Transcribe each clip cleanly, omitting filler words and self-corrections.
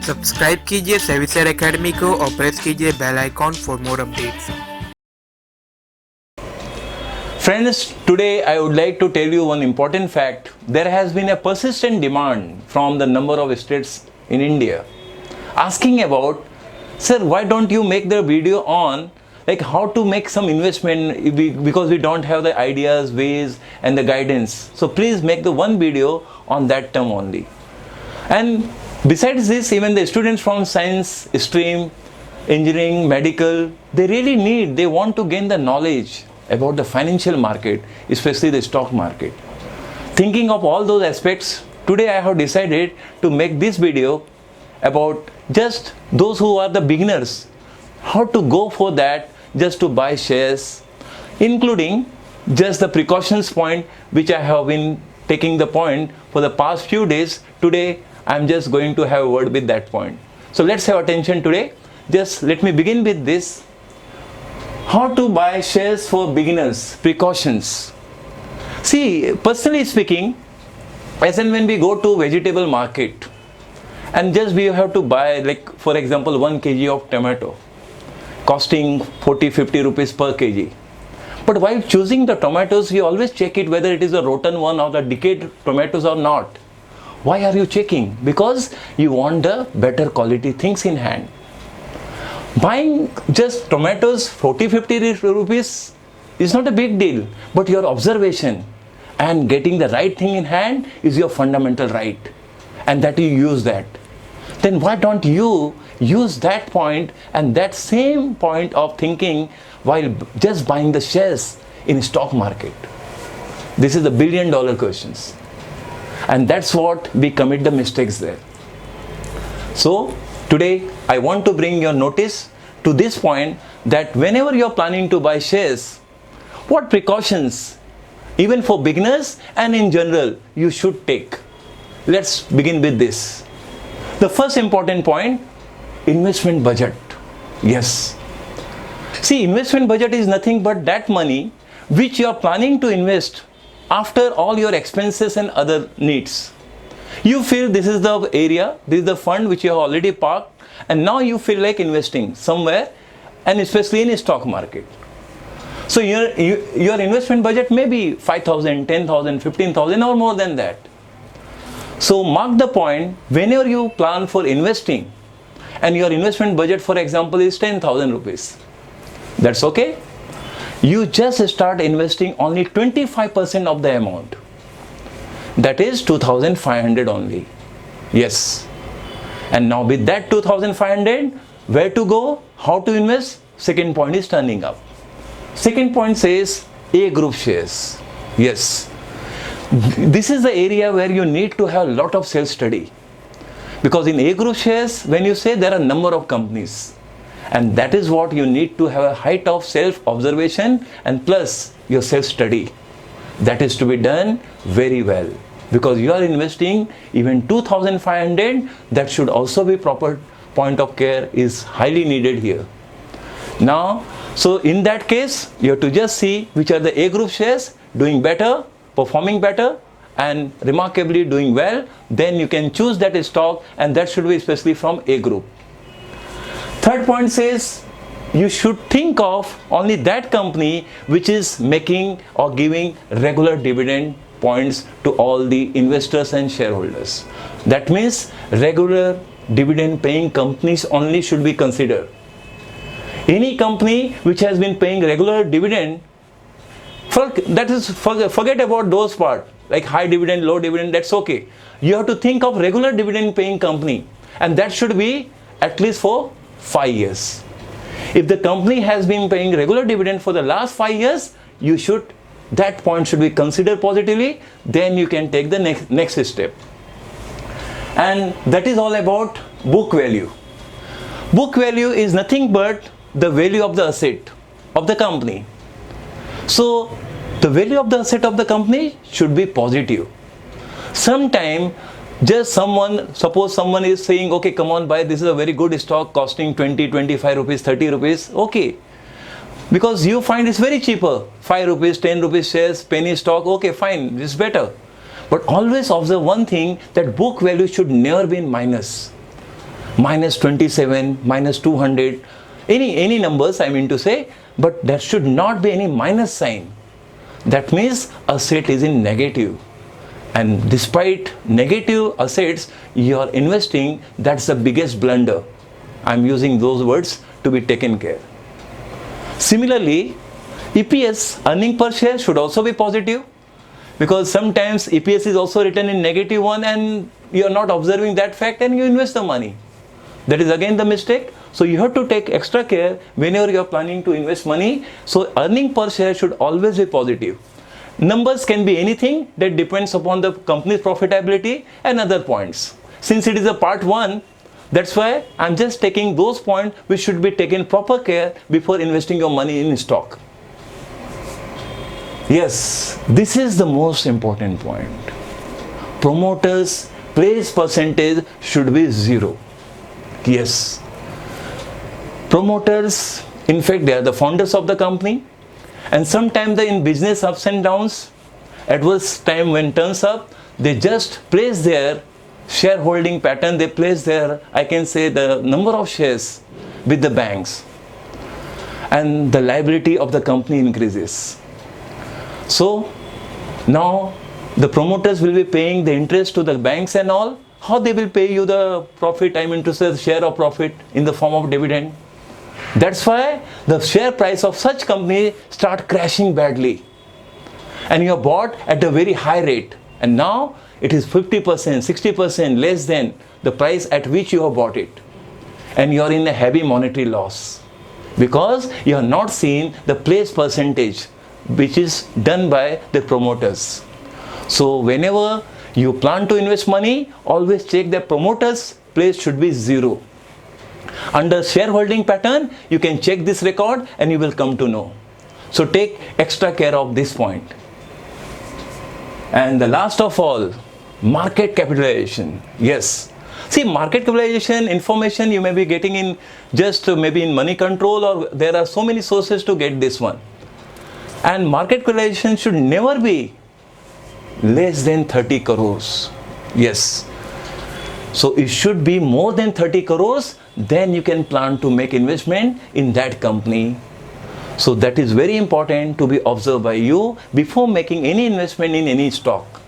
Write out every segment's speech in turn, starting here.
Subscribe कीजिए सेविसर academy को और प्रेस कीजिए bell icon for more updates. Friends, today I would like to tell you one important fact. There has been a persistent demand from the number of states in India asking about, sir, why don't you make the video on like how to make some investment because we don't have the ideas, ways and the guidance. So please make the one video on that term only. And besides this, even the students from science stream, engineering, medical, they want to gain the knowledge about the financial market, especially the stock market. Thinking of all those aspects, today I have decided to make this video about just those who are the beginners, how to go for that just to buy shares, including just the precautions point which I have been taking the point for the past few days. Today I am just going to have a word with that point. So let's have attention today. Just let me begin with this. How to buy shares for beginners, precautions. See, personally speaking, as and when we go to vegetable market and just we have to buy, like for example 1 kg of tomato costing 40-50 rupees per kg. But while choosing the tomatoes, you always check it whether it is a rotten one or the decayed tomatoes or not. Why are you checking? Because you want the better quality things in hand. Buying just tomatoes 40-50 rupees is not a big deal, but your observation and getting the right thing in hand is your fundamental right, and that you use that. Then why don't you use that point and that same point of thinking while just buying the shares in stock market? This is the billion-dollar questions, and that's what we commit the mistakes there. So today I want to bring your notice to this point that whenever you are planning to buy shares, what precautions, even for beginners and in general, you should take. Let's begin with this. The first important point, investment budget. Yes. See, investment budget is nothing but that money which you are planning to invest after all your expenses and other needs. You feel this is the area, this is the fund which you have already parked, and now you feel like investing somewhere, and especially in a stock market. So your investment budget may be 5,000, 10,000, 15,000 or more than that. So mark the point, whenever you plan for investing and your investment budget, for example, is 10,000 rupees, that's okay. You just start investing only 25% of the amount. That is 2,500 only. Yes. And now with that 2,500, where to go? How to invest? Second point is turning up. Second point says A group shares. Yes. This is the area where you need to have a lot of self-study. Because in A group shares, when you say there are a number of companies, and that is what you need to have a height of self-observation and plus your self-study. That is to be done very well. Because you are investing even 2,500, that should also be proper point of care is highly needed here. Now, so in that case, you have to just see which are the A group shares doing better, performing better and remarkably doing well. Then you can choose that stock, and that should be especially from A group. Third point says you should think of only that company which is making or giving regular dividend points to all the investors and shareholders. That means regular dividend paying companies only should be considered. Any company which has been paying regular dividend, forget about those part like high dividend, low dividend, that's okay. You have to think of regular dividend paying company, and that should be at least for 5 years. If the company has been paying regular dividend for the last 5 years, that point should be considered positively. Then you can take the next step. And that is all about book value. Book value is nothing but the value of the asset of the company. So the value of the asset of the company should be positive. Sometime just suppose someone is saying, okay, come on, buy, this is a very good stock costing 20, 25 rupees, 30 rupees. Okay. Because you find it's very cheaper, 5 rupees, 10 rupees shares, penny stock, okay, fine, this is better. But always observe one thing, that book value should never be in minus. minus 27, minus 200, any numbers I mean to say, but there should not be any minus sign. That means asset is in negative. And despite negative assets, you are investing, that's the biggest blunder. I'm using those words to be taken care. Similarly, EPS, earning per share, should also be positive, because sometimes EPS is also written in negative one and you are not observing that fact and you invest the money. That is again the mistake. So you have to take extra care whenever you are planning to invest money. So earning per share should always be positive. Numbers can be anything, that depends upon the company's profitability and other points. Since it is a part 1, that's why I'm just taking those points which should be taken proper care before investing your money in stock. Yes, this is the most important point. Promoters' place percentage should be 0. Yes. Promoters, in fact, they are the founders of the company, and sometimes in business ups and downs, adverse time when turns up, they just place their shareholding pattern, they place their, I can say, the number of shares with the banks, and the liability of the company increases. So now the promoters will be paying the interest to the banks and all. How they will pay you the profit, I mean to say the share of profit in the form of dividend? That's why the share price of such company start crashing badly. And you have bought at a very high rate, and now it is 50%, 60% less than the price at which you have bought it. And you are in a heavy monetary loss, because you have not seen the place percentage which is done by the promoters. So whenever you plan to invest money, always check the promoter's place should be 0. Under shareholding pattern, you can check this record and you will come to know. So take extra care of this point. And the last of all, market capitalization. Yes. See, market capitalization information you may be getting in just maybe in Money Control, or there are so many sources to get this one. And market capitalization should never be less than 30 crores. Yes. So it should be more than 30 crores, then you can plan to make investment in that company. So that is very important to be observed by you before making any investment in any stock.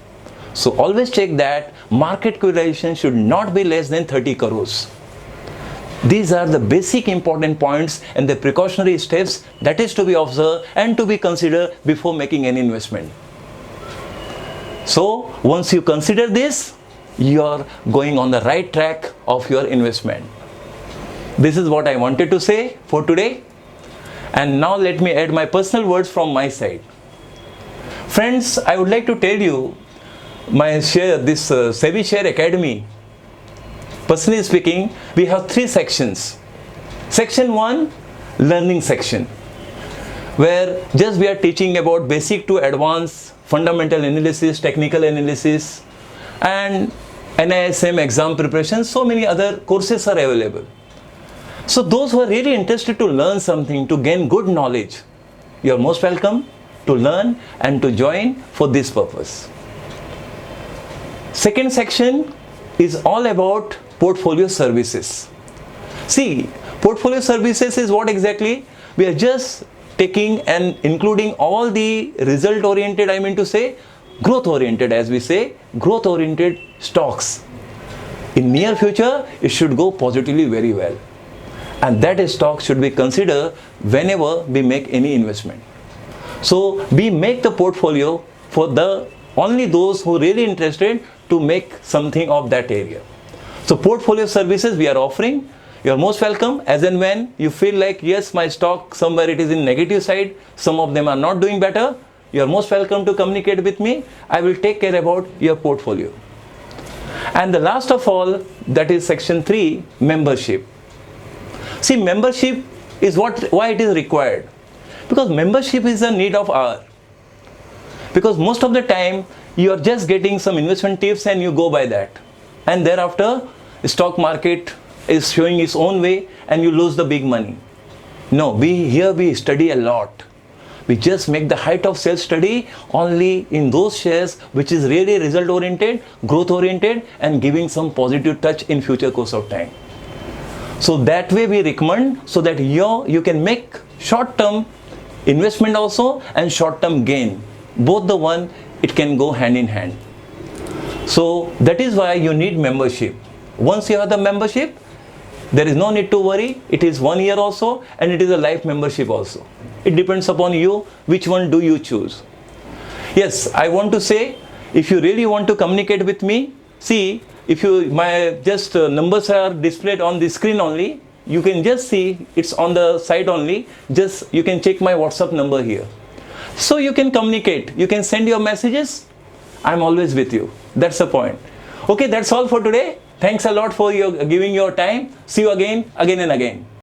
So always check that market capitalization should not be less than 30 crores. These are the basic important points and the precautionary steps that is to be observed and to be considered before making any investment. So once you consider this, you are going on the right track of your investment. This is what I wanted to say for today. And now let me add my personal words from my side. Friends, I would like to tell you my share, this SEBI Share Academy. Personally speaking, we have 3 sections. Section 1, learning section, where just we are teaching about basic to advanced fundamental analysis, technical analysis, and NISM exam preparation. So many other courses are available. So those who are really interested to learn something, to gain good knowledge, you are most welcome to learn and to join for this purpose. Second section is all about portfolio services. See, portfolio services is what exactly? We are just taking and including all the result oriented, I mean to say growth oriented, as we say, growth oriented stocks. In near future, it should go positively very well. And that stock should be considered whenever we make any investment. So we make the portfolio for the only those who are really interested to make something of that area. So portfolio services we are offering. You are most welcome as and when you feel like, yes, my stock somewhere it is in negative side, some of them are not doing better, you are most welcome to communicate with me. I will take care about your portfolio. And the last of all, that is section 3, membership. See, membership is why it is required. Because membership is a need of hour. Because most of the time you are just getting some investment tips and you go by that. And thereafter, stock market is showing its own way and you lose the big money. No, here we study a lot. We just make the height of self study only in those shares which is really result oriented, growth oriented, and giving some positive touch in future course of time. So that way we recommend, so that you can make short term investment also and short term gain, both the one, it can go hand in hand. So that is why you need membership. Once you have the membership, there is no need to worry. It is 1 year also, and it is a life membership also. It depends upon you, which one do you choose. Yes, I want to say, if you really want to communicate with me, see, if you, my just numbers are displayed on the screen only. You can just see, it's on the side only. Just you can check my WhatsApp number here. So you can communicate, you can send your messages. I'm always with you. That's the point. Okay, that's all for today. Thanks a lot for your giving your time. See you again and again.